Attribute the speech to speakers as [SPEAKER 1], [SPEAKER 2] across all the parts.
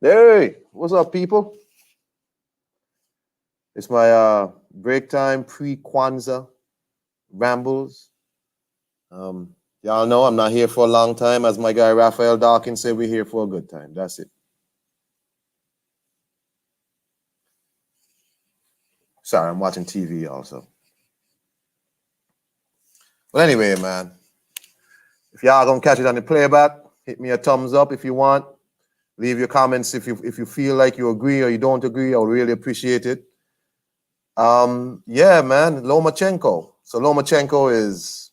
[SPEAKER 1] Hey, what's up, people? It's my break time pre-Kwanzaa rambles. Y'all know I'm not here for a long time. As my guy Raphael Dawkins said, we're here for a good time. That's it. Sorry, I'm watching TV also. But anyway, man, if y'all gonna catch it on the playback, hit me a thumbs up if you want. Leave your comments if you feel like you agree or you don't agree. I would really appreciate it. Yeah, man, Lomachenko. So Lomachenko is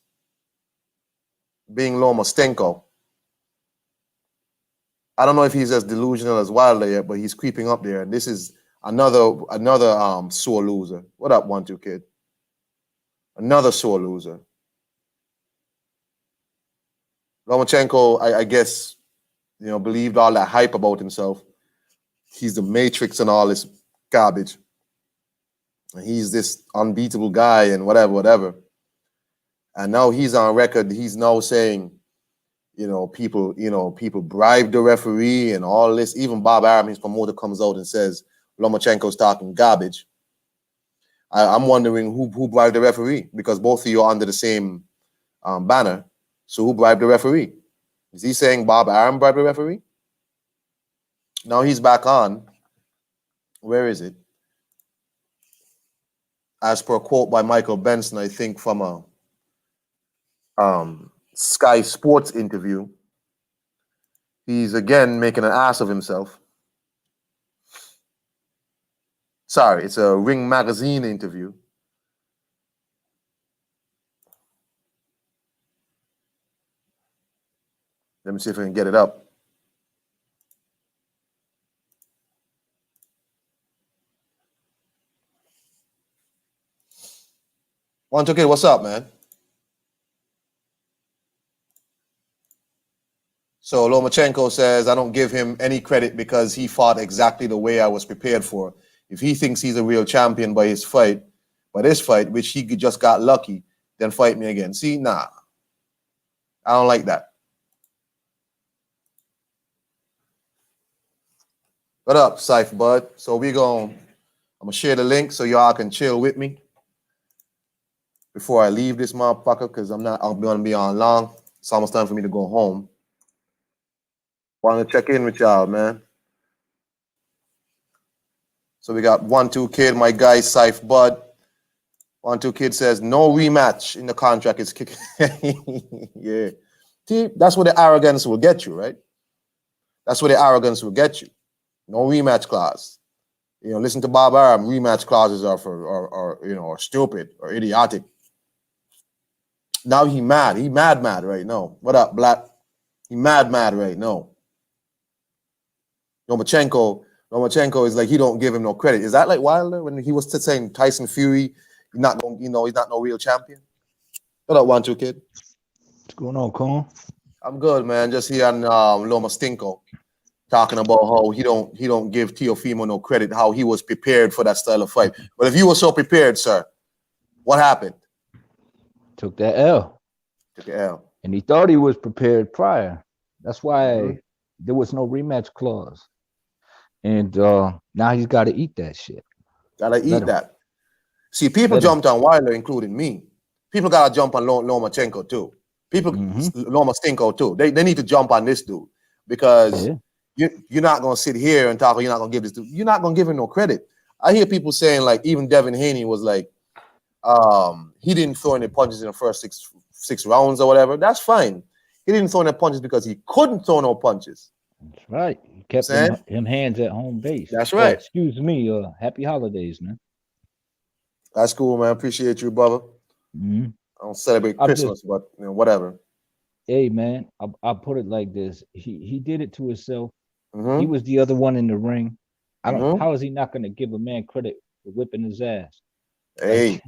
[SPEAKER 1] being Lomastinko. I don't know if he's as delusional as Wilder yet, but he's creeping up there. And this is another sore loser. What up, 1-2 kid? Another sore loser. Lomachenko, I guess, believed all that hype about himself. He's the Matrix and all this garbage. And he's this unbeatable guy and whatever. And now he's on record. He's now saying, people bribe the referee and all this. Even Bob Arum, his promoter, comes out and says Lomachenko's talking garbage. I'm wondering who bribed the referee, because both of you are under the same banner. So who bribed the referee? Is he saying Bob Arum bribed the referee? Now he's back on. Where is it? As per a quote by Michael Benson, I think from a Sky Sports interview, he's again making an ass of himself. Sorry, it's a Ring Magazine interview. Let me see if I can get it up. Okay, what's up, man? So Lomachenko says, I don't give him any credit because he fought exactly the way I was prepared for. If he thinks he's a real champion by this fight, which he just got lucky, then fight me again. See, nah. I don't like that. What up, Cypher Bud? So I'm gonna share the link so y'all can chill with me before I leave this motherfucker, because I'm gonna be on long. It's almost time for me to go home. Want to check in with y'all, man. So we got 1-2 kid, my guy Cypher Bud. 1-2 kid says no rematch in the contract is kicking. Yeah. See, that's where the arrogance will get you, right? That's where the arrogance will get you. No rematch clause. Listen to Bob Arum. Rematch clauses are stupid or idiotic. Now he mad. He mad right now. What up, Black? He mad right now. Lomachenko is like, he don't give him no credit. Is that like Wilder when he was saying Tyson Fury, he's not no real champion? What up, 1-2 kid?
[SPEAKER 2] What's going on, Con?
[SPEAKER 1] I'm good, man. Just here on Lomastinko talking about how he don't give Teofimo no credit, how he was prepared for that style of fight. But if you were so prepared, sir, what happened?
[SPEAKER 2] Took that L.
[SPEAKER 1] Took the L.
[SPEAKER 2] And he thought he was prepared prior. That's why there was no rematch clause. And now he's got to eat that shit.
[SPEAKER 1] Gotta eat that. See, people jumped on Wilder, including me. People gotta jump on Lomachenko too. People, Lomastinko too. They need to jump on this dude, because you're not gonna sit here and talk. You're not gonna give this dude. You're not gonna give him no credit. I hear people saying, like, even Devin Haney was like, he didn't throw any punches in the first six rounds or whatever. That's fine. He didn't throw any punches because he couldn't throw no punches.
[SPEAKER 2] That's right. He kept him hands at home base.
[SPEAKER 1] That's right.
[SPEAKER 2] Excuse me. Happy holidays, man.
[SPEAKER 1] That's cool, man. Appreciate you, brother. I don't celebrate Christmas, but whatever.
[SPEAKER 2] Hey, man, I'll put it like this. He did it to himself. He was the other one in the ring. I don't. How is he not going to give a man credit for whipping his ass?
[SPEAKER 1] Hey,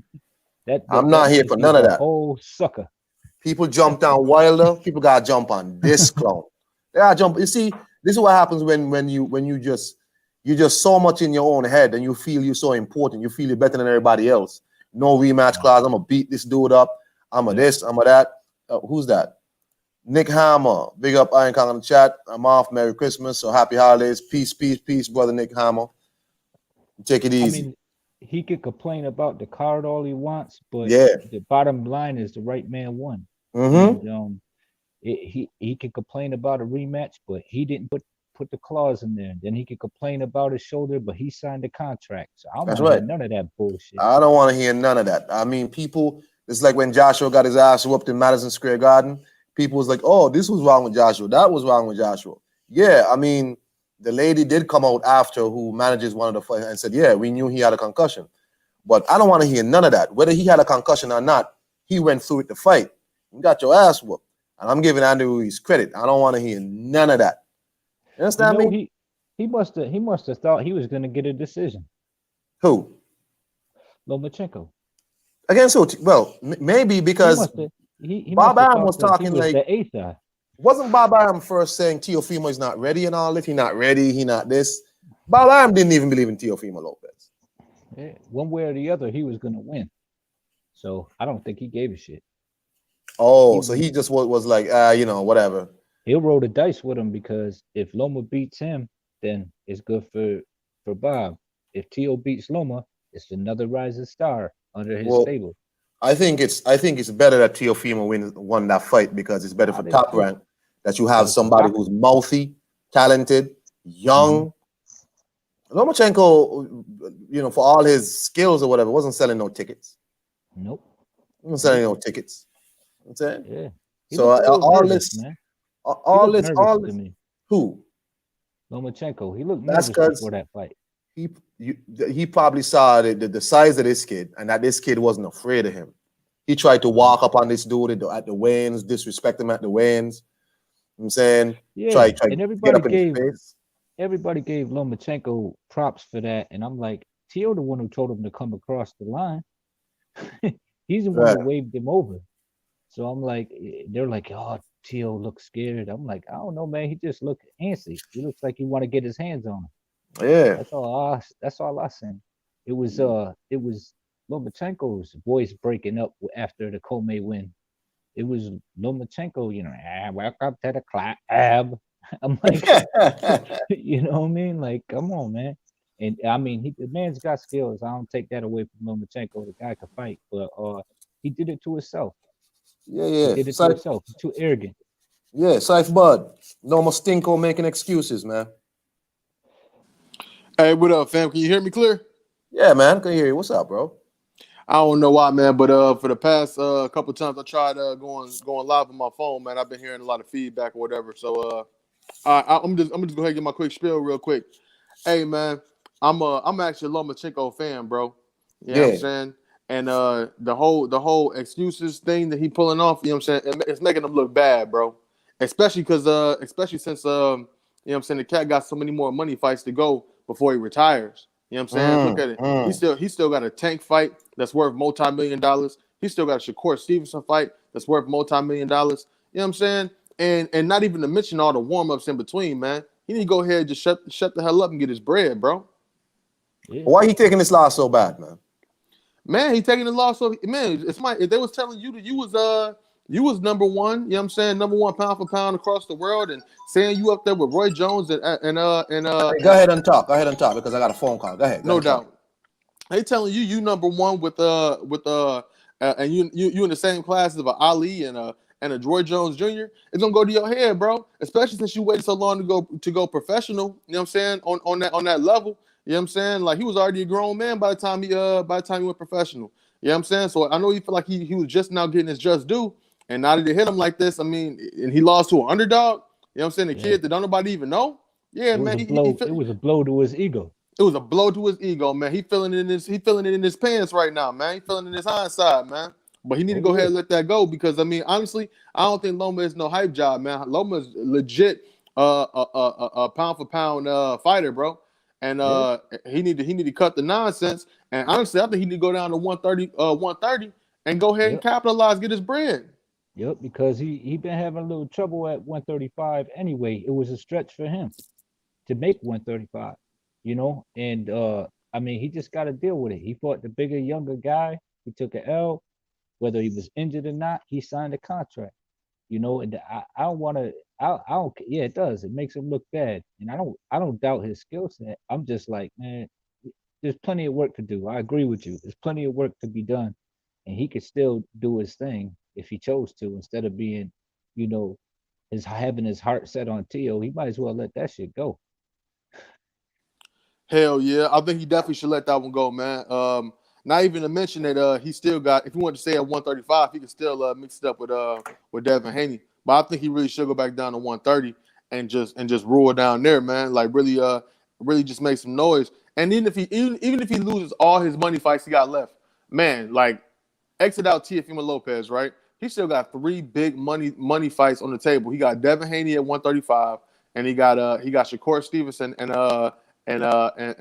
[SPEAKER 2] that
[SPEAKER 1] I'm not here for none of that.
[SPEAKER 2] Oh, sucker.
[SPEAKER 1] People jump down Wilder. People gotta jump on this clown. They gotta jump. You see, this is what happens when you're just so much in your own head and you feel you're so important. You feel you're better than everybody else. No rematch clause. I'm gonna beat this dude up. I'm a this. I'm a that. Who's that? Nick Hammer, big up Iron Kong in the chat. I'm off. Merry Christmas. So happy holidays. Peace, peace, peace, brother Nick Hammer. Take it
[SPEAKER 2] I
[SPEAKER 1] easy.
[SPEAKER 2] mean, he could complain about the card all he wants, but
[SPEAKER 1] Yeah.
[SPEAKER 2] the bottom line is the right man won.
[SPEAKER 1] Mm-hmm.
[SPEAKER 2] And he could complain about a rematch, but he didn't put the clause in there. Then he could complain about his shoulder, but he signed the contract. So I don't
[SPEAKER 1] That's
[SPEAKER 2] want to hear
[SPEAKER 1] right.
[SPEAKER 2] none of that bullshit.
[SPEAKER 1] I don't want to hear none of that. I mean, people, it's like when Joshua got his ass whooped in Madison Square Garden. People was like, oh, this was wrong with Joshua. That was wrong with Joshua. Yeah, I mean, the lady did come out after who manages one of the fights and said, yeah, we knew he had a concussion. But I don't want to hear none of that. Whether he had a concussion or not, he went through it to fight. You got your ass whooped. And I'm giving Andy Ruiz credit. I don't want to hear none of that. You
[SPEAKER 2] You
[SPEAKER 1] understand
[SPEAKER 2] know,
[SPEAKER 1] me?
[SPEAKER 2] he must have thought he was gonna get a decision.
[SPEAKER 1] Who?
[SPEAKER 2] Lomachenko.
[SPEAKER 1] Against who? Well, maybe
[SPEAKER 2] He
[SPEAKER 1] because
[SPEAKER 2] must have he
[SPEAKER 1] Bob
[SPEAKER 2] must have
[SPEAKER 1] Arum
[SPEAKER 2] thought
[SPEAKER 1] was
[SPEAKER 2] because he
[SPEAKER 1] talking
[SPEAKER 2] was
[SPEAKER 1] like,
[SPEAKER 2] the eighth eye.
[SPEAKER 1] wasn't Bob Arum first saying Teofimo is not ready and all? If he not ready, he not this. Bob Arum didn't even believe in Teofimo Lopez.
[SPEAKER 2] Yeah, one way or the other, he was gonna win. So I don't think he gave a shit.
[SPEAKER 1] Oh,
[SPEAKER 2] He
[SPEAKER 1] so he just was like, whatever.
[SPEAKER 2] he'll roll the dice with him because if Loma beats him, then it's good for Bob. If Tio beats Loma, it's another rising star under his
[SPEAKER 1] Well,
[SPEAKER 2] stable.
[SPEAKER 1] I think it's better that Teofimo won that fight because it's better
[SPEAKER 2] I
[SPEAKER 1] for
[SPEAKER 2] do
[SPEAKER 1] Top
[SPEAKER 2] too.
[SPEAKER 1] Rank that you have
[SPEAKER 2] Better for
[SPEAKER 1] somebody
[SPEAKER 2] boxing.
[SPEAKER 1] who's mouthy, talented,
[SPEAKER 2] Hmm.
[SPEAKER 1] young. Lomachenko, for all his skills or whatever, wasn't selling no tickets.
[SPEAKER 2] Nope.
[SPEAKER 1] Wasn't selling
[SPEAKER 2] Nope.
[SPEAKER 1] no tickets. You know what I'm saying?
[SPEAKER 2] Yeah. He
[SPEAKER 1] So
[SPEAKER 2] looked a little
[SPEAKER 1] all
[SPEAKER 2] nervous,
[SPEAKER 1] this,
[SPEAKER 2] man. He
[SPEAKER 1] all
[SPEAKER 2] looked
[SPEAKER 1] this,
[SPEAKER 2] nervous
[SPEAKER 1] all
[SPEAKER 2] to
[SPEAKER 1] this.
[SPEAKER 2] me.
[SPEAKER 1] Who?
[SPEAKER 2] Lomachenko. He looked
[SPEAKER 1] That's
[SPEAKER 2] nervous
[SPEAKER 1] because
[SPEAKER 2] before that fight.
[SPEAKER 1] he you, he probably saw the size of this kid and that this kid wasn't afraid of him. He tried to
[SPEAKER 2] Mm.
[SPEAKER 1] walk up on this dude at the weigh-ins, disrespect him at the weigh-ins. You know what I'm saying, try
[SPEAKER 2] Yeah.
[SPEAKER 1] try
[SPEAKER 2] And
[SPEAKER 1] get up in his face.
[SPEAKER 2] everybody gave Lomachenko props for that. And I'm like, Tio the one who told him to come across the line. He's the one who
[SPEAKER 1] Right.
[SPEAKER 2] waved him over. So I'm like, they're like, oh, Tio looks scared. I'm like, I don't know, man. He just looked antsy. He looks like he want to get his hands on him.
[SPEAKER 1] Yeah.
[SPEAKER 2] That's all I seen. It was Lomachenko's voice breaking up after the Comey win. It was Lomachenko, welcome to the club. I'm like, you know what I mean? Like, come on, man. And I mean, the man's got skills. I don't take that away from Lomachenko. The guy can fight, but he did it to himself.
[SPEAKER 1] Yeah,
[SPEAKER 2] He
[SPEAKER 1] yeah.
[SPEAKER 2] did it to himself. He's too arrogant.
[SPEAKER 1] Scythe Bud. Lomastinko making excuses, man.
[SPEAKER 3] Hey, what up, fam? Can you hear me clear?
[SPEAKER 1] Yeah, man. Can hear you. What's up, bro?
[SPEAKER 3] I don't know why, man, but for the past couple times I tried going live on my phone, man. I've been hearing a lot of feedback or whatever. So I'm just go ahead and get my quick spiel real quick. Hey, man, I'm actually a Lomachenko fan, bro. You know what I'm
[SPEAKER 1] Yeah.
[SPEAKER 3] saying? And the whole excuses thing that he pulling off, you know what I'm saying? It's making him look bad, bro. Especially since you know what I'm saying, the cat got so many more money fights to go before he retires. You know what I'm saying? Look
[SPEAKER 1] Mm,
[SPEAKER 3] at it. He
[SPEAKER 1] mm.
[SPEAKER 3] still he still got a Tank fight that's worth multi-million dollars. He still got a Shakur Stevenson fight that's worth multi-million dollars. You know what I'm saying? And not even to mention all the warm-ups in between, man. He need to go ahead and just shut the hell up and get his bread, bro.
[SPEAKER 2] Yeah.
[SPEAKER 1] Why he taking this loss so bad, man?
[SPEAKER 3] Man, he taking the loss. So man, it's my if they was telling you that you was number one, you know what I'm saying, number one pound for pound across the world, and saying you up there with Roy Jones
[SPEAKER 1] Hey, go ahead and talk. Go ahead and talk because I got a phone call. Go ahead. Go ahead
[SPEAKER 3] no
[SPEAKER 1] and talk.
[SPEAKER 3] doubt. They telling you number one and you in the same class as a Ali and a Roy Jones Jr. It's gonna go to your head, bro. Especially since you waited so long to go professional. You know what I'm saying on that level. You know what I'm saying? Like he was already a grown man by the time he went professional. You know what I'm saying? So I know he feel like he was just now getting his just due, and now that they hit him like this, I mean, and he lost to an underdog. You know what I'm saying? The
[SPEAKER 2] Yeah.
[SPEAKER 3] kid that don't nobody even know. Yeah,
[SPEAKER 2] It was
[SPEAKER 3] man,
[SPEAKER 2] a
[SPEAKER 3] he
[SPEAKER 2] blow.
[SPEAKER 3] feel,
[SPEAKER 2] It was a blow to his ego.
[SPEAKER 3] it was a blow to his ego, man. He feeling it in his pants right now, man. He feeling it in his hindsight, man. But he need to
[SPEAKER 2] Oh
[SPEAKER 3] go ahead
[SPEAKER 2] yeah.
[SPEAKER 3] and let that go because I mean, honestly, I don't think Loma is no hype job, man. Loma's legit a pound for pound fighter, bro. And
[SPEAKER 2] Yeah.
[SPEAKER 3] he need to cut the nonsense. And honestly, I think he need to go down to 130 and go ahead and
[SPEAKER 2] Yep.
[SPEAKER 3] capitalize, get his bread.
[SPEAKER 2] Yep. Because he been having a little trouble at 135 anyway. It was a stretch for him to make 135. And I mean, he just got to deal with it. He fought the bigger, younger guy. He took an L, whether he was injured or not. He signed a contract. You know, and I don't want to. I don't. Yeah, it does. It makes him look bad, and I don't doubt his skill set. I'm just like, man, there's plenty of work to do. I agree with you. There's plenty of work to be done, and he could still do his thing if he chose to, instead of being, you know, his having his heart set on Tio. He might as well let that shit go.
[SPEAKER 3] Hell yeah, I think he definitely should let that one go, man. Not even to mention that he still got. If you want to stay at 135, he can still mix it up with Devin Haney. But I think he really should go back down to 130 and just rule down there, man. Like really just make some noise. And even if he loses all his money fights he got left, man, like exit out Teofimo Lopez, right? He still got three big money fights on the table. He got Devin Haney at 135, and he got Shakur Stevenson and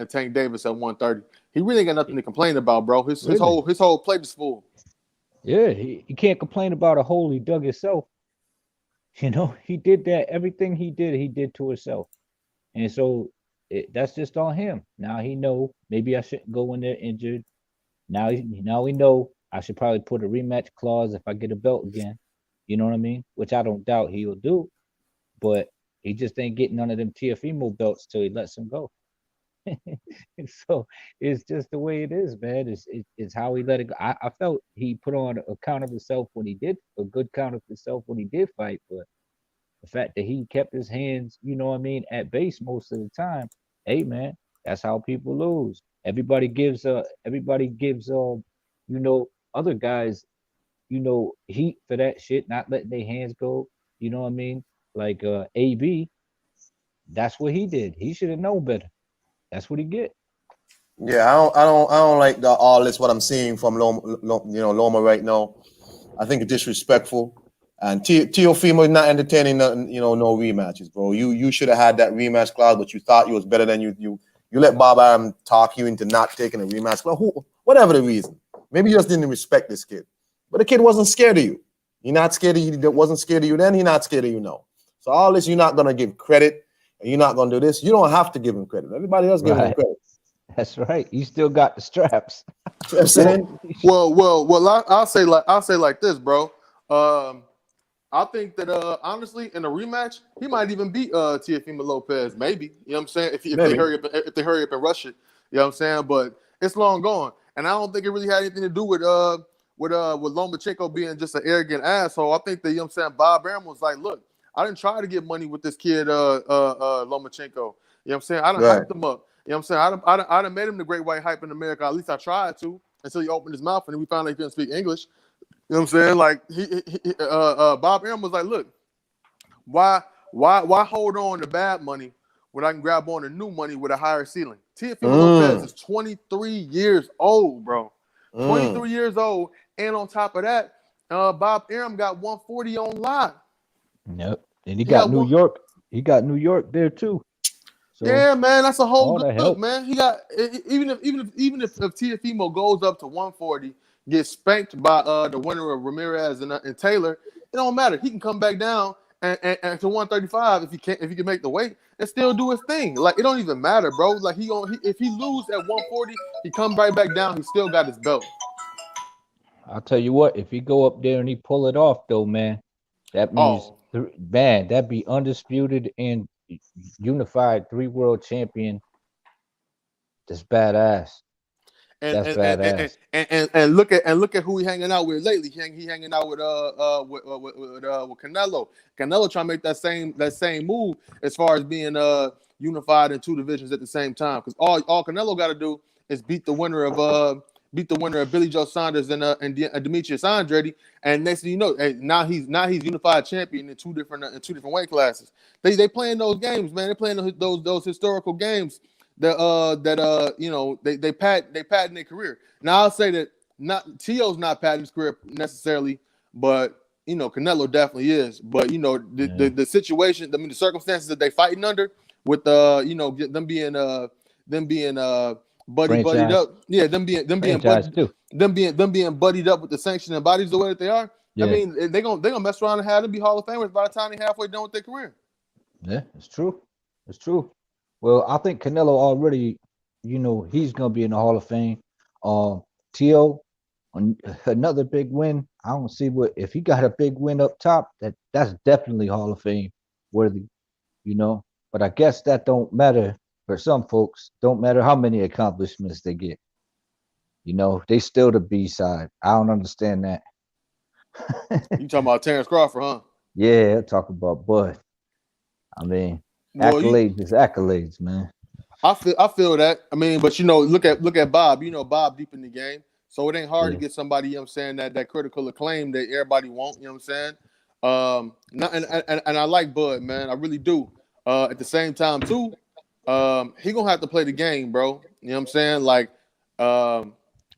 [SPEAKER 3] Tank Davis at 130. He really ain't got nothing to complain about, bro. His
[SPEAKER 2] Really?
[SPEAKER 3] his whole plate is full.
[SPEAKER 2] Yeah, he can't complain about a hole he dug himself. You know, he did that. Everything he did to himself. And so that's just on him. Now he know maybe I shouldn't go in there injured. Now we know I should probably put a rematch clause if I get a belt again. You know what I mean? Which I don't doubt he'll do. But he just ain't getting none of them Tiafimo belts till he lets him go. So it's just the way it is, man. It's how he let it go. I felt he put on a count of himself when he did a good count of himself when he did fight, but the fact that he kept his hands, you know what I mean, at base most of the time, hey man, that's how people lose. Everybody gives you know, other guys, you know, heat for that shit, not letting their hands go. You know what I mean? Like AB, that's what he did. He should have known better. That's what he get.
[SPEAKER 1] Yeah, I don't like all this what I'm seeing from Loma right now. I think it's disrespectful. And Teofimo is not entertaining nothing, no rematches, bro. You should have had that rematch clause, but you thought you was better than you let Bob Arum talk you into not taking a rematch clause. Whatever the reason. Maybe you just didn't respect this kid. But the kid wasn't scared of you. You're not scared of you. He wasn't scared of you then. He's not scared of you now. So all this, you're not gonna give credit, and you're not gonna do this. You don't have to give him credit. Everybody else giving him
[SPEAKER 2] Right.
[SPEAKER 1] credit.
[SPEAKER 2] That's right. You still got the straps.
[SPEAKER 1] You know what I'm
[SPEAKER 3] Well,
[SPEAKER 1] saying?
[SPEAKER 3] I'll say like this, bro. Um, I think that honestly, in a rematch, he might even beat Teofimo Lopez. Maybe, you know what I'm saying? If they
[SPEAKER 1] Maybe.
[SPEAKER 3] hurry up and rush it, you know what I'm saying? But it's long gone, and I don't think it really had anything to do with Lomachenko being just an arrogant asshole. I think that, you know what I'm saying, Bob Arum was like, look, I didn't try to get money with this kid Lomachenko. You know what I'm saying? I done
[SPEAKER 1] Right.
[SPEAKER 3] hyped him up. You know what I'm saying? I done made him the great white hype in America. At least I tried to, until he opened his mouth and we found out he couldn't speak English. You know what I'm saying? Like Bob Arum was like, look, why hold on to bad money when I can grab on to new money with a higher ceiling? Teofimo Lopez
[SPEAKER 1] Mm,
[SPEAKER 3] is 23 years old, bro.
[SPEAKER 1] mm.
[SPEAKER 3] 23 years old, and on top of that, Bob Arum got 140 on lock.
[SPEAKER 2] Yep. And he
[SPEAKER 3] He
[SPEAKER 2] got
[SPEAKER 3] got
[SPEAKER 2] New
[SPEAKER 3] one.
[SPEAKER 2] York. He got New York there too. So
[SPEAKER 3] Yeah, man, that's a whole
[SPEAKER 2] all
[SPEAKER 3] good
[SPEAKER 2] that
[SPEAKER 3] look,
[SPEAKER 2] help.
[SPEAKER 3] man. He got even if Teofimo goes up to 140, gets spanked by the winner of Ramirez and Taylor, it don't matter. He can come back down and to 135 if he can make the weight and still do his thing. Like it don't even matter, bro. Like if he lose at 140, he come right back down. He still got his belt.
[SPEAKER 2] I'll tell you what, if he go up there and he pull it off though, man, that means
[SPEAKER 3] Oh,
[SPEAKER 2] man, that'd be undisputed and unified three world champion. That's badass.
[SPEAKER 3] and
[SPEAKER 2] That's
[SPEAKER 3] and and and,
[SPEAKER 2] badass.
[SPEAKER 3] look at who he hanging out with lately. He hanging out with Canelo. Canelo trying to make that same move as far as being unified in two divisions at the same time. Because all Canelo got to do is beat the winner of Billy Joe Saunders and Demetrius Andrade, and next thing you know, now he's unified champion in two different weight classes. They playing those games, man. They're playing those historical games they patent their career. Now I'll say that not Tio's not patenting his career necessarily, but Canelo definitely is. But the, the
[SPEAKER 2] Yeah.
[SPEAKER 3] the situation, I mean the circumstances that they fighting under with them being buddied
[SPEAKER 2] Franchise.
[SPEAKER 3] up. Yeah,
[SPEAKER 2] Franchise too.
[SPEAKER 3] them being buddied up with the sanctioning bodies the way that they are. I
[SPEAKER 2] Yeah.
[SPEAKER 3] mean, they gonna mess around and have them be Hall of Famers by the time they're halfway done with their career.
[SPEAKER 2] Yeah, it's true. It's true. Well, I think Canelo already, he's gonna be in the Hall of Fame. Um, Tio, on another big win. I don't see what if he got a big win up top. That's definitely Hall of Fame worthy, you know. But I guess that don't matter for some folks. Don't matter how many accomplishments they get. You know, they still the B side. I don't understand that.
[SPEAKER 3] You talking about Terrence Crawford, huh?
[SPEAKER 2] Yeah, talk about Bud. I mean,
[SPEAKER 3] Well,
[SPEAKER 2] accolades is accolades, man.
[SPEAKER 3] I feel that. I mean, but look at Bob. You know Bob deep in the game. So it ain't hard to
[SPEAKER 2] Yeah,
[SPEAKER 3] get somebody, you know what I'm saying, that critical acclaim that everybody want, you know what I'm saying? And I like Bud, man. I really do. At the same time, too, he gonna have to play the game, bro. You know what I'm saying? Like, I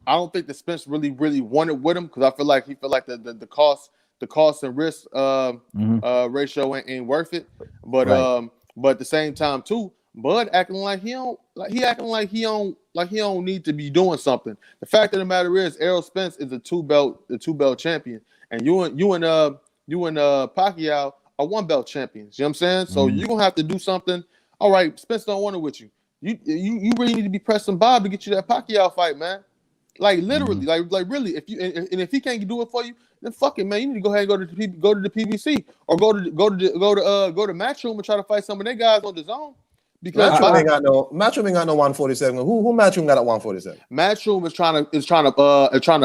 [SPEAKER 3] don't think the Spence really wanted with him because I feel like he feel like the cost and risk
[SPEAKER 2] hmm
[SPEAKER 3] ratio ain't worth it. But
[SPEAKER 2] right.
[SPEAKER 3] but at the same time too, Bud acting like he don't need to be doing something. The fact of the matter is, Errol Spence is a two belt champion, and you and Pacquiao are one belt champions. You know what I'm saying? So
[SPEAKER 2] hmm
[SPEAKER 3] you're gonna have to do something. All right, Spence don't want it with you. You really need to be pressing Bob to get you that Pacquiao fight, man. Like
[SPEAKER 2] hmm
[SPEAKER 3] literally, like really. If you and if he can't do it for you, then fuck it, man. You need to go ahead and go to the PBC or go to Matchroom and try to fight some of their guys on the zone because
[SPEAKER 1] Matchroom ain't got no 147. Who Matchroom got at 147?
[SPEAKER 3] Matchroom is trying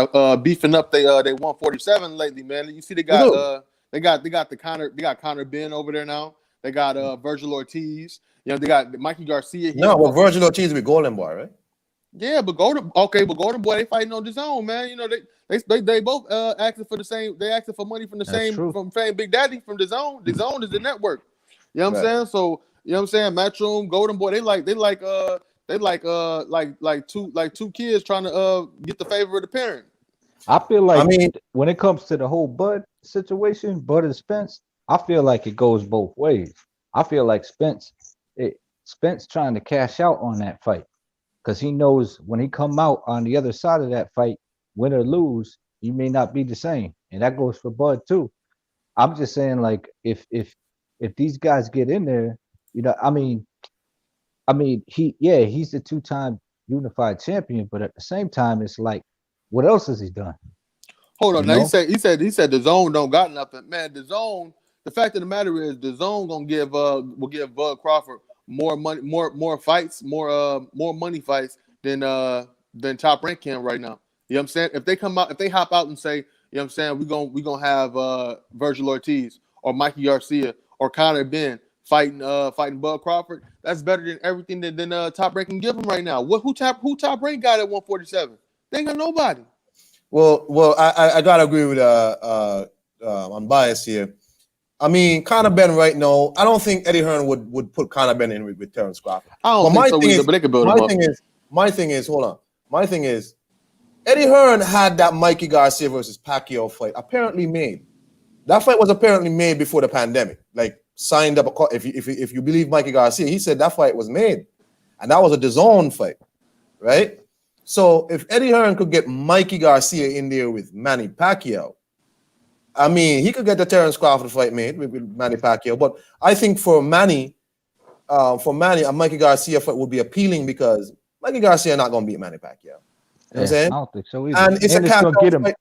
[SPEAKER 3] to beefing up they 147 lately, man. You see
[SPEAKER 1] Who do?
[SPEAKER 3] they got Connor Ben over there now. They got Virgil Ortiz. You know they got Mikey Garcia. He
[SPEAKER 1] No,
[SPEAKER 3] at
[SPEAKER 1] well,
[SPEAKER 3] one.
[SPEAKER 1] Virgil Ortiz with Golden Boy, right?
[SPEAKER 3] Yeah, but Golden Boy, they fighting on the zone, man. You know they both asking for the same. They asking for money from the
[SPEAKER 2] That's
[SPEAKER 3] same
[SPEAKER 2] true.
[SPEAKER 3] from same Big Daddy from the zone. The zone is the network. You know what I'm
[SPEAKER 1] Right.
[SPEAKER 3] saying? So you know what I'm saying. Matchroom, Golden Boy, they like two kids trying to get the favor of the parent.
[SPEAKER 2] I feel
[SPEAKER 1] I
[SPEAKER 2] like
[SPEAKER 1] mean,
[SPEAKER 2] when it comes to the whole Bud situation, Bud and Spence, I feel like it goes both ways. I feel like Spence trying to cash out on that fight because he knows when he come out on the other side of that fight, win or lose, he may not be the same, and that goes for Bud too. I'm just saying, like, if these guys get in there, you know, I mean, he's the two-time unified champion, but at the same time, it's like, what else has he done?
[SPEAKER 3] Hold on.
[SPEAKER 2] You
[SPEAKER 3] Now he
[SPEAKER 2] know,
[SPEAKER 3] said he said he said the zone don't got nothing. Man, the zone. The fact of the matter is the zone gonna give will give Bud Crawford more money, more fights, more money fights than Top Rank can right now. You know what I'm saying? If they come out, if they hop out and say, you know what I'm saying, we gonna have Virgil Ortiz or Mikey Garcia or Connor Ben fighting Bud Crawford, that's better than everything than Top Rank can give him right now. Who Top Rank got at 147? They ain't got nobody.
[SPEAKER 1] well, I gotta agree with I'm biased here. I mean, Conor Ben right now, I don't think Eddie Hearn would put Conor Ben in with Terrence Crawford.
[SPEAKER 3] I don't
[SPEAKER 1] But
[SPEAKER 3] think so either, but they could build him up.
[SPEAKER 1] my thing is, hold on. My thing is, Eddie Hearn had that Mikey Garcia versus Pacquiao fight apparently made. That fight was apparently made before the pandemic. Like signed up if you believe Mikey Garcia, he said that fight was made, and that was a DAZN fight, right? So if Eddie Hearn could get Mikey Garcia in there with Manny Pacquiao, I mean, he could get the Terrence Crawford fight made with Manny Pacquiao. But I think for Manny, a Mikey Garcia fight would be appealing because Mikey Garcia not going to beat Manny Pacquiao. You know what I'm
[SPEAKER 2] yeah, I
[SPEAKER 1] saying?
[SPEAKER 2] don't think so either.
[SPEAKER 1] And it's a
[SPEAKER 2] And
[SPEAKER 1] cash out fight.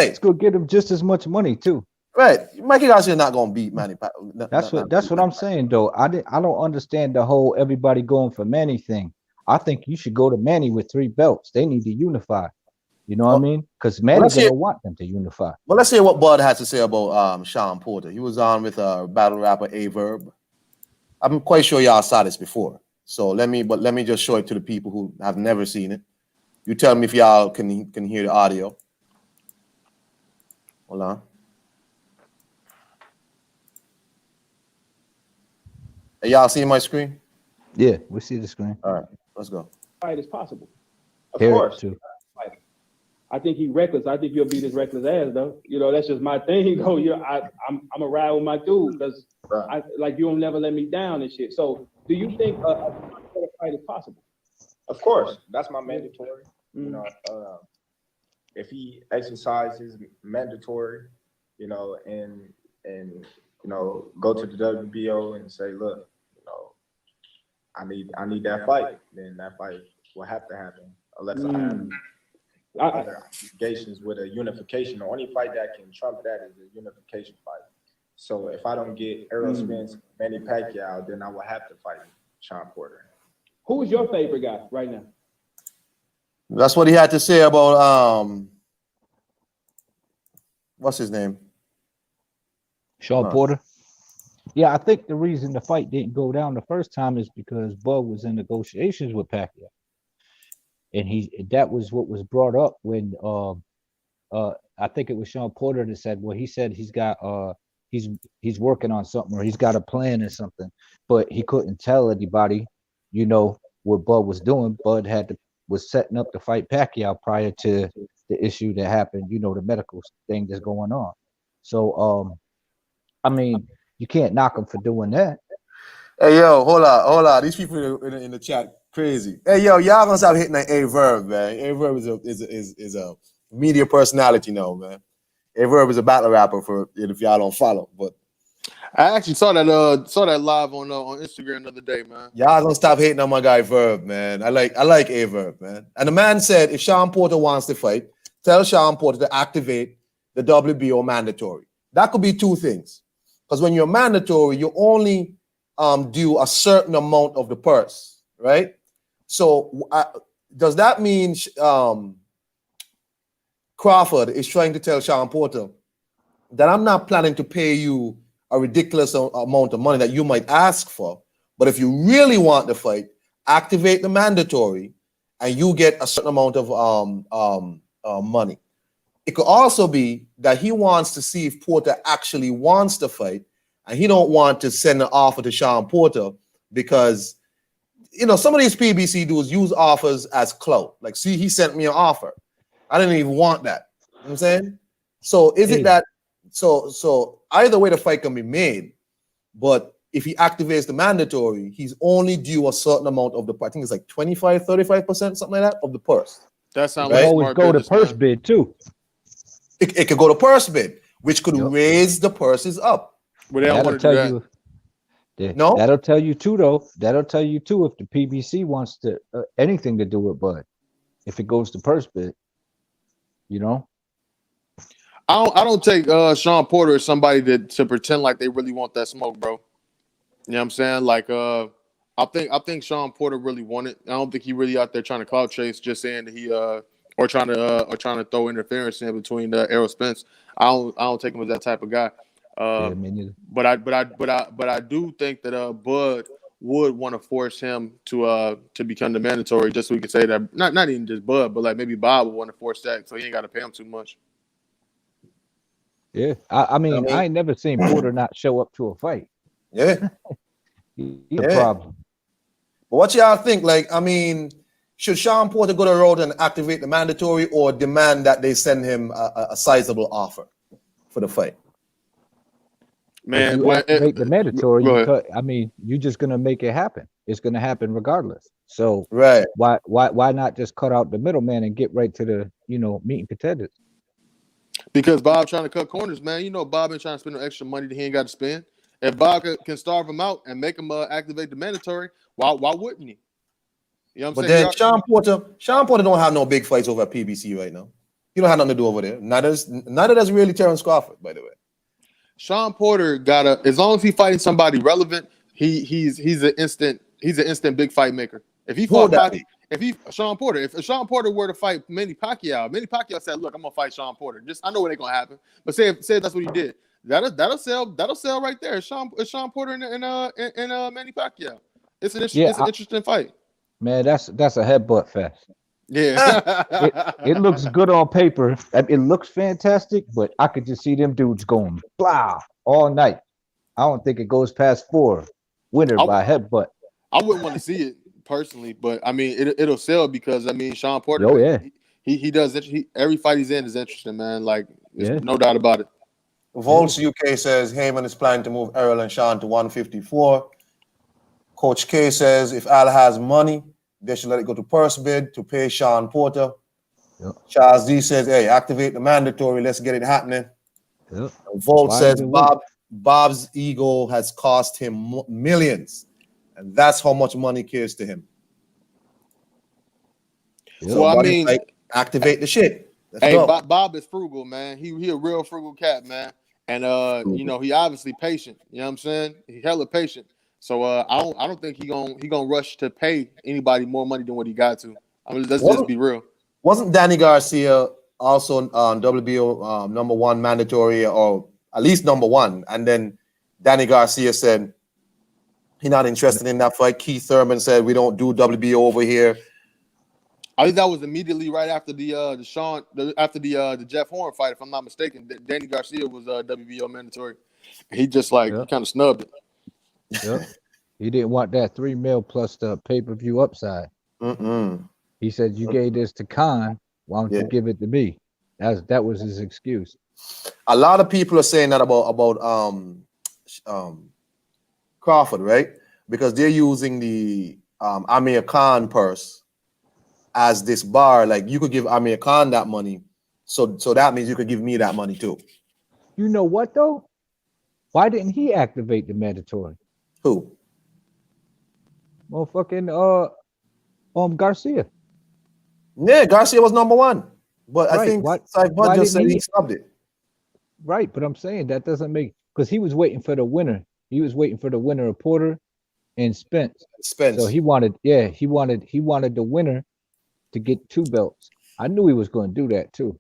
[SPEAKER 2] it's
[SPEAKER 1] Right,
[SPEAKER 2] gonna get him just as much money too.
[SPEAKER 1] right. Mikey Garcia not going to beat Manny Pacquiao.
[SPEAKER 2] That's what I'm saying though. I don't understand the whole everybody going for Manny thing. I think you should go to Manny with 3 belts. They need to unify. You know what I
[SPEAKER 1] Well,
[SPEAKER 2] mean? Because
[SPEAKER 1] well,
[SPEAKER 2] Manny
[SPEAKER 1] let's hear.
[SPEAKER 2] gonna want them to unify.
[SPEAKER 1] Well, let's hear what Bud has to say about Sean Porter. He was on with battle rapper Averb. I'm quite sure y'all saw this before. So let me just show it to the people who have never seen it. You tell me if y'all can hear the audio. Hold on. Hey, y'all see my screen?
[SPEAKER 2] Yeah, we see the screen.
[SPEAKER 1] All right, let's go.
[SPEAKER 4] Fight is possible. Of
[SPEAKER 2] Hear it
[SPEAKER 4] course.
[SPEAKER 2] too.
[SPEAKER 4] I think he's reckless. I think he'll beat his reckless ass though. You know, that's just my thing. Though, I'm a ride with my dude because I like you'll never let me down and shit. So, do you think a fight is possible?
[SPEAKER 5] Of course, that's my mandatory.
[SPEAKER 4] Mm.
[SPEAKER 5] You know, if he exercises mandatory, you know, and you know, go to the WBO and say, look, you know, I need that fight, then that fight will have to happen unless I have other obligations with a unification. The only fight that can trump that is a unification fight. So if I don't get Errol Spence, Manny Pacquiao, then I will have to fight Sean Porter.
[SPEAKER 4] Who is your favorite guy right now?
[SPEAKER 1] That's what he had to say about what's his name?
[SPEAKER 2] Sean Porter. Yeah, I think the reason the fight didn't go down the first time is because Bud was in negotiations with Pacquiao, and that was what was brought up when I think it was Sean Porter that said, well, he said he's got he's working on something or he's got a plan or something, but he couldn't tell anybody, what Bud was doing. Bud was setting up to fight Pacquiao prior to the issue that happened, the medical thing that's going on. So I mean, you can't knock him for doing that.
[SPEAKER 1] Hey, yo, hold on. These people in the chat crazy. Hey, yo, y'all gonna stop hitting that A-Verb, man. A-Verb is a media personality now, man. A-Verb is a battle rapper for if y'all don't follow. But
[SPEAKER 3] I actually saw that live on Instagram the other day, man.
[SPEAKER 1] Y'all gonna stop hating on my guy Verb, man. I like A-Verb, man. And the man said if Sean Porter wants to fight, tell Sean Porter to activate the WBO mandatory. That could be two things. Because when you're mandatory, you only do a certain amount of the purse, right? So does that mean Crawford is trying to tell Sean Porter that I'm not planning to pay you a ridiculous amount of money that you might ask for, but if you really want the fight, activate the mandatory and you get a certain amount of money. It could also be that he wants to see if Porter actually wants to fight, and he don't want to send an offer to Sean Porter because, some of these PBC dudes use offers as clout. Like, see, he sent me an offer. I didn't even want that. You know what I'm saying? So is it that, so either way the fight can be made, but if he activates the mandatory, he's only due a certain amount of the, I think it's like 25, 35%, something like that, of the purse.
[SPEAKER 3] That sounds
[SPEAKER 2] Right?
[SPEAKER 3] like
[SPEAKER 2] Always go to purse bid too.
[SPEAKER 1] It could go to purse bid, which could raise the purses up.
[SPEAKER 3] But they don't want to do that.
[SPEAKER 1] No,
[SPEAKER 2] that'll tell you too, though. That'll tell you too if the PBC wants to anything to do with Bud. If it goes to purse bid,
[SPEAKER 3] I don't take Sean Porter as somebody to pretend like they really want that smoke, bro. You know what I'm saying? Like I think Sean Porter really won it. I don't think he really out there trying to clout chase, just saying that he or trying to throw interference in between Errol Spence. I don't take him as that type of guy.
[SPEAKER 2] Me neither.
[SPEAKER 3] But I do think that Bud would want to force him to become the mandatory, just so we could say that not even just Bud, but like maybe Bob would want to force that, so he ain't got to pay him too much.
[SPEAKER 2] Yeah, I mean, I ain't never seen Porter not show up to a fight.
[SPEAKER 1] Yeah,
[SPEAKER 2] He's a problem.
[SPEAKER 1] But what y'all think? Like, I mean, should Sean Porter go the road and activate the mandatory, or demand that they send him a sizable offer for the fight?
[SPEAKER 2] Man, if you activate the mandatory, you're just gonna make it happen. It's gonna happen regardless. So why not just cut out the middleman and get right to the meeting contenders?
[SPEAKER 3] Because Bob trying to cut corners, man. Bob ain't trying to spend no extra money that he ain't got to spend. If Bob can starve him out and make him activate the mandatory, why wouldn't he? You know what I'm saying?
[SPEAKER 1] But then Sean Porter don't have no big fights over at PBC right now. He don't have nothing to do over there. Neither does really Terrence Crawford, by the way.
[SPEAKER 3] Sean Porter as long as he's fighting somebody relevant, he's an instant big fight maker. If he fought Sean Porter were to fight Manny Pacquiao said, "Look, I'm gonna fight Sean Porter." I know what ain't gonna happen, but say that's what he did. That'll sell right there. Sean Porter and Manny Pacquiao. It's an interesting fight.
[SPEAKER 2] Man, that's a headbutt fest.
[SPEAKER 3] Yeah,
[SPEAKER 2] it looks good on paper. It looks fantastic, but I could just see them dudes going blah all night. I don't think it goes past 4. Winner by headbutt.
[SPEAKER 3] I wouldn't want to see it personally, but I mean, it'll sell because Sean Porter.
[SPEAKER 2] Oh yeah,
[SPEAKER 3] he does it. Every fight he's in is interesting, man. Like, no doubt about it.
[SPEAKER 1] Volts UK says Heyman is planning to move Errol and Sean to 154. Coach K says if Al has money, they should let it go to purse bid to pay Sean Porter. Yep. Charles D says, hey, activate the mandatory. Let's get it happening. Yep. Volt says Bob's ego has cost him millions. And that's how much money cares to him.
[SPEAKER 3] Yep. So,
[SPEAKER 1] Activate the shit. Let's
[SPEAKER 3] Hey,
[SPEAKER 1] go.
[SPEAKER 3] Bob is frugal, man. He a real frugal cat, man. And you know, he obviously patient. You know what I'm saying? He hella patient. So I don't think he gonna rush to pay anybody more money than what he got to. I mean, let's just be real.
[SPEAKER 1] Wasn't Danny Garcia also on WBO #1 mandatory, or at least #1? And then Danny Garcia said he's not interested in that fight. Keith Thurman said we don't do WBO over here.
[SPEAKER 3] I think that was immediately right after the Jeff Horn fight, if I'm not mistaken. Danny Garcia was WBO mandatory. He just he kind of snubbed it.
[SPEAKER 2] Yep. He didn't want that $3 million plus the pay-per-view upside. He said, "You gave this to Khan. Why don't you give it to me?" That was his excuse.
[SPEAKER 1] A lot of people are saying that about Crawford, right? Because they're using the Amir Khan purse as this bar. Like, you could give Amir Khan that money, so that means you could give me that money too.
[SPEAKER 2] You know what though? Why didn't he activate the mandatory?
[SPEAKER 1] Who?
[SPEAKER 2] Motherfucking Garcia.
[SPEAKER 1] Yeah, Garcia was #1, but
[SPEAKER 2] Right.
[SPEAKER 1] I think Saif Bud just said he subbed it.
[SPEAKER 2] Right, but I'm saying that doesn't make, because he was waiting for the winner. He was waiting for the winner of Porter and Spence. So he wanted the winner to get 2 belts. I knew he was going to do that too.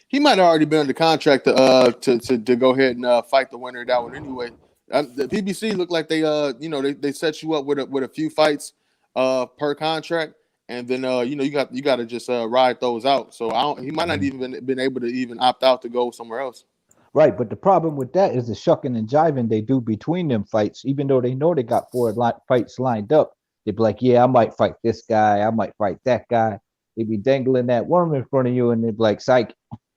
[SPEAKER 3] He might have already been under contract to go ahead and fight the winner of that one anyway. The PBC looked like they set you up with a few fights per contract, and then you got to just ride those out. So he might not even been able to even opt out to go somewhere else.
[SPEAKER 2] Right, but the problem with that is the shucking and jiving they do between them fights. Even though they know they got 4 fights lined up, they be like, "Yeah, I might fight this guy, I might fight that guy." They be dangling that worm in front of you, and they be like, "Psych."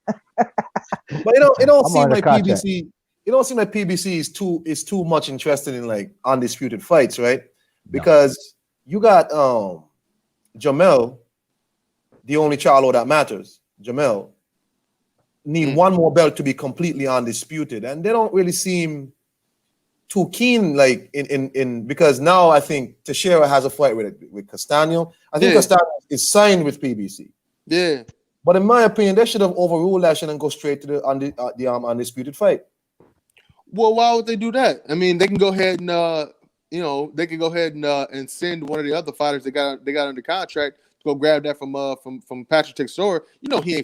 [SPEAKER 1] But it don't seem like PBC. It don't seem like PBC is too much interested in like undisputed fights, right? Because you got Jamel, the only Charlo that matters. Jamel need 1 more belt to be completely undisputed, and they don't really seem too keen, like in because now I think Teixeira has a fight with Castaño. I think Castaño is signed with PBC.
[SPEAKER 3] Yeah.
[SPEAKER 1] But in my opinion, they should have overruled that shit and go straight to the undisputed fight.
[SPEAKER 3] Well, why would they do that? I mean, they can go ahead and and send one of the other fighters they got under contract to go grab that from Patrick Teixeira. You know he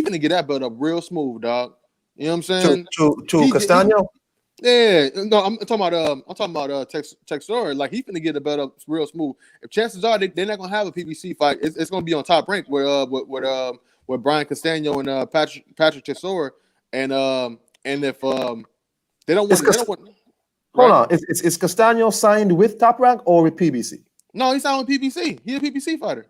[SPEAKER 3] finna get that belt up real smooth, dog. You know what I'm saying?
[SPEAKER 1] To Castaño?
[SPEAKER 3] No, I'm talking about Teixeira. Like, he finna get the belt up real smooth. If chances are they're not gonna have a PBC fight, it's gonna be on Top Rank with Brian Castaño and Patrick Teixeira, and if they don't want.
[SPEAKER 1] Hold on, is Castaño signed with Top Rank or with PBC?
[SPEAKER 3] No, he's signed with PBC. He's a PBC fighter.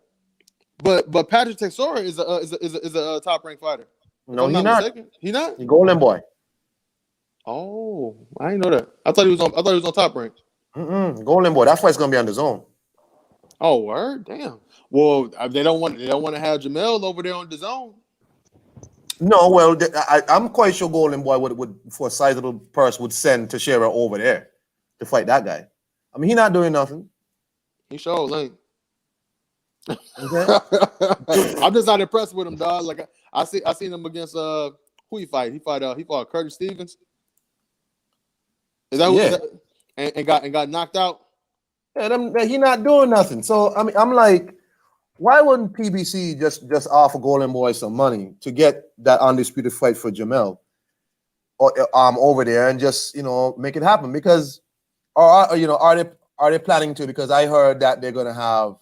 [SPEAKER 3] But Patrick Teixeira is a Top Rank fighter.
[SPEAKER 1] No, he's not.
[SPEAKER 3] He not.
[SPEAKER 1] He's Golden Boy.
[SPEAKER 3] Oh, I didn't know that. I thought he was on Top Rank.
[SPEAKER 1] Golden Boy. That fight's gonna be on the zone.
[SPEAKER 3] Oh, word, damn. Well, they don't want to have Jamel over there on the zone.
[SPEAKER 1] No, well, I'm quite sure Golden Boy would for a sizable purse would send Teixeira over there to fight that guy. I mean, he's not doing nothing.
[SPEAKER 3] He sure ain't.
[SPEAKER 1] Okay.
[SPEAKER 3] I'm just not impressed with him, dog. Like, I seen him against who he fight? He fought Curtis Stevens. Is that who? And got knocked out?
[SPEAKER 1] Yeah, he not doing nothing. So I mean, I'm like, why wouldn't PBC just offer Golden Boy some money to get that undisputed fight for Jamel or over there and just make it happen? Because are they planning to? Because I heard that they're gonna have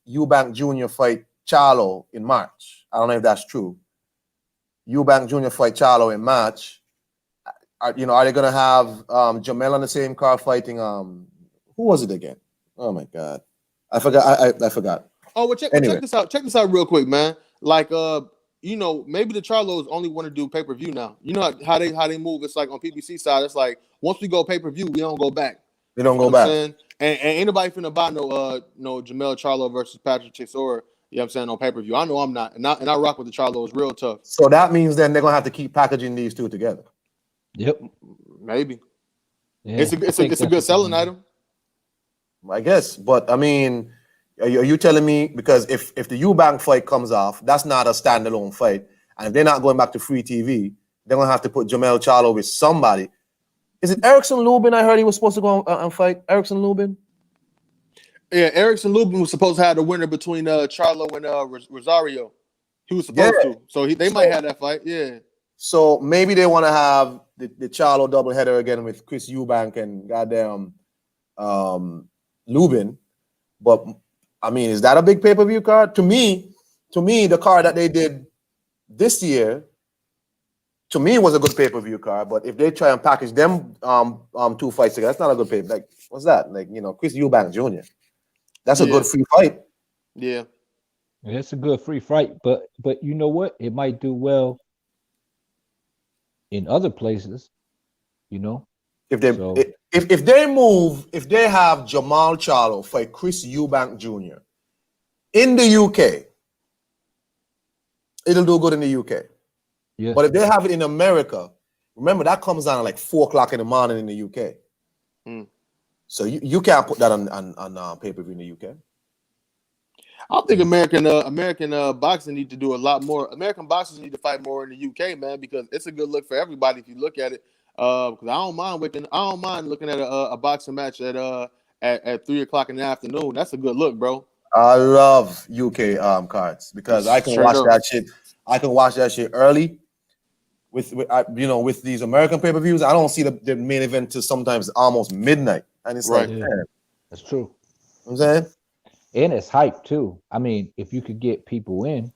[SPEAKER 1] Eubank Jr. fight Charlo in March. I don't know if that's true. Eubank Jr. fight Charlo in March. Are they gonna have Jamel on the same card fighting who was it again? Oh my god, I forgot. I forgot.
[SPEAKER 3] Oh, well, check this out. Check this out real quick, man. Like, maybe the Charlos only want to do pay-per-view now. You know how they move. It's like on PBC side. It's like once we go pay-per-view, we don't go back.
[SPEAKER 1] They don't go back.
[SPEAKER 3] And ain't nobody finna buy no Jamel Charlo versus Patrick Teixeira. You know what I'm saying, on pay-per-view. I know I'm not, and I rock with the Charlos real tough.
[SPEAKER 1] So that means then they're gonna have to keep packaging these two together.
[SPEAKER 2] Yep,
[SPEAKER 3] maybe.
[SPEAKER 2] Yeah,
[SPEAKER 3] it's a good selling item.
[SPEAKER 1] I guess, but I mean, Are you telling me, because if the Eubank fight comes off, that's not a standalone fight, and if they're not going back to free TV, they're gonna have to put Jamel Charlo with somebody. Is it Erickson Lubin? I heard he was supposed to go and fight Erickson Lubin.
[SPEAKER 3] Yeah, Erickson Lubin was supposed to have the winner between Charlo and Rosario. He was supposed to, so they might have that fight. Yeah.
[SPEAKER 1] So maybe they want to have the Charlo doubleheader again with Chris Eubank and goddamn Lubin. But I mean, is that a big pay-per-view card? To me, the card that they did this year, to me, was a good pay-per-view card. But if they try and package them two fights together, that's not a good pay. Like, what's that? Like, Chris Eubank Jr. That's a good free fight.
[SPEAKER 3] Yeah.
[SPEAKER 2] It's a good free fight, but you know what? It might do well in other places,
[SPEAKER 1] If they have Jamal Charlo fight Chris Eubank Jr. in the UK, it'll do good in the UK.
[SPEAKER 2] Yeah.
[SPEAKER 1] But if they have it in America, remember that comes on at like 4 o'clock in the morning in the UK. So you can't put that on pay-per-view in the UK.
[SPEAKER 3] I think American boxing need to do a lot more. American boxers need to fight more in the UK, man, because it's a good look for everybody if you look at it. Because I don't mind looking at a boxing match at 3 o'clock in the afternoon. That's a good look, bro.
[SPEAKER 1] I love UK cards because I can watch that shit. I can watch that shit early. With these American pay-per-views, I don't see the main event till sometimes almost midnight, and it's like, man,
[SPEAKER 2] that's true.
[SPEAKER 1] You know what I'm saying.
[SPEAKER 2] And it's hype too. I mean, if you could get people in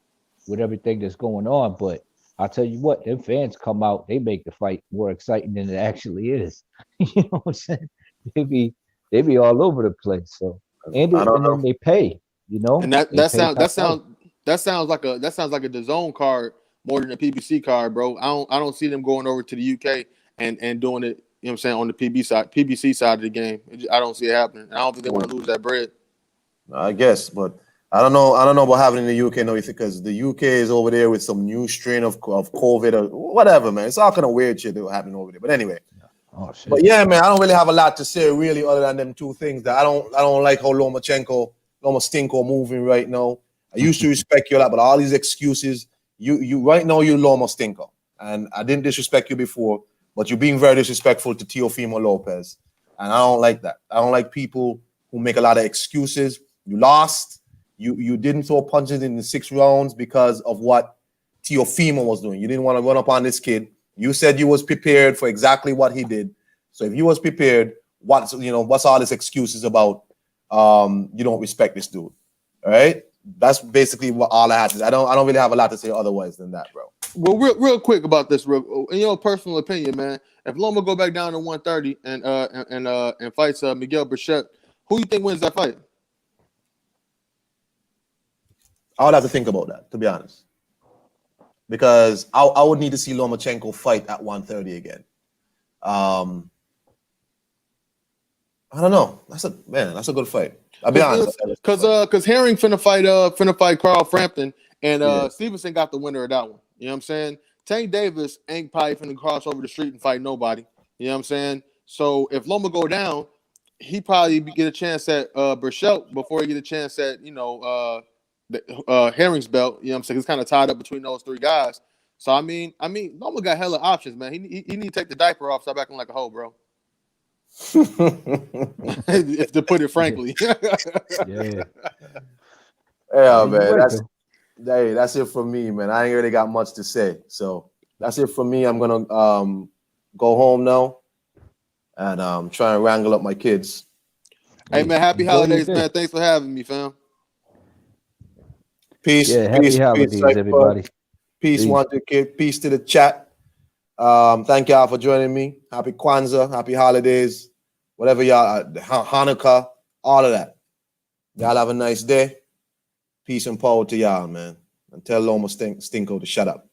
[SPEAKER 2] with everything that's going on, but I'll tell you what, them fans come out, they make the fight more exciting than it actually is. You know what I'm saying? They be all over the place. So and then they pay,
[SPEAKER 3] And that sounds like a DAZN card more than a PBC card, bro. I don't see them going over to the UK and doing it, you know what I'm saying, on the PBC side of the game. I don't see it happening. I don't think they want to lose that bread.
[SPEAKER 1] I guess, but I don't know about having in the UK, because the UK is over there with some new strain of COVID or whatever, man. It's all kind of weird shit that will happen over there. But anyway, but yeah, man, I don't really have a lot to say really, other than them two things. That I don't like how Lomastinko moving right now. I used to respect you a lot, but all these excuses, you right now you're Lomastinko, and I didn't disrespect you before, but you're being very disrespectful to Teofimo Lopez, and I don't like that. I don't like people who make a lot of excuses. You lost. You didn't throw punches in the 6 rounds because of what Teofimo was doing. You didn't want to run up on this kid. You said you was prepared for exactly what he did. So if you was prepared, what's all this excuses about? You don't respect this dude. All right. That's basically what all I have to say. I don't really have a lot to say otherwise than that, bro.
[SPEAKER 3] Well, real quick about this, in your personal opinion, man. If Loma go back down to 130 and fights Miguel Burchett, who you think wins that fight?
[SPEAKER 1] I would have to think about that, to be honest, because I would need to see Lomachenko fight at 130 again. I don't know. That's a good fight. I'll be honest.
[SPEAKER 3] Because Herring finna fight Carl Frampton, and Stevenson got the winner of that one. You know what I'm saying? Tank Davis ain't probably finna cross over the street and fight nobody. You know what I'm saying? So if Loma go down, he probably get a chance at Burchett before he get a chance at Herring's belt. You know what I'm saying? It's kind of tied up between those 3 guys. So I mean, Loma got hella options, man. He need to take the diaper off, stop acting like a hoe, bro. If to put it frankly.
[SPEAKER 1] Yeah, man. That's it for me, man. I ain't really got much to say. So that's it for me. I'm gonna go home now and try and wrangle up my kids.
[SPEAKER 3] Hey man, happy holidays, man. Thanks for having me, fam.
[SPEAKER 1] Peace.
[SPEAKER 2] Yeah, happy holidays, everybody.
[SPEAKER 1] Peace, one to kid. Peace to the chat. Thank y'all for joining me. Happy Kwanzaa, happy holidays, whatever y'all, Hanukkah, all of that. Y'all have a nice day. Peace and power to y'all, man. And tell Lomastinko to shut up.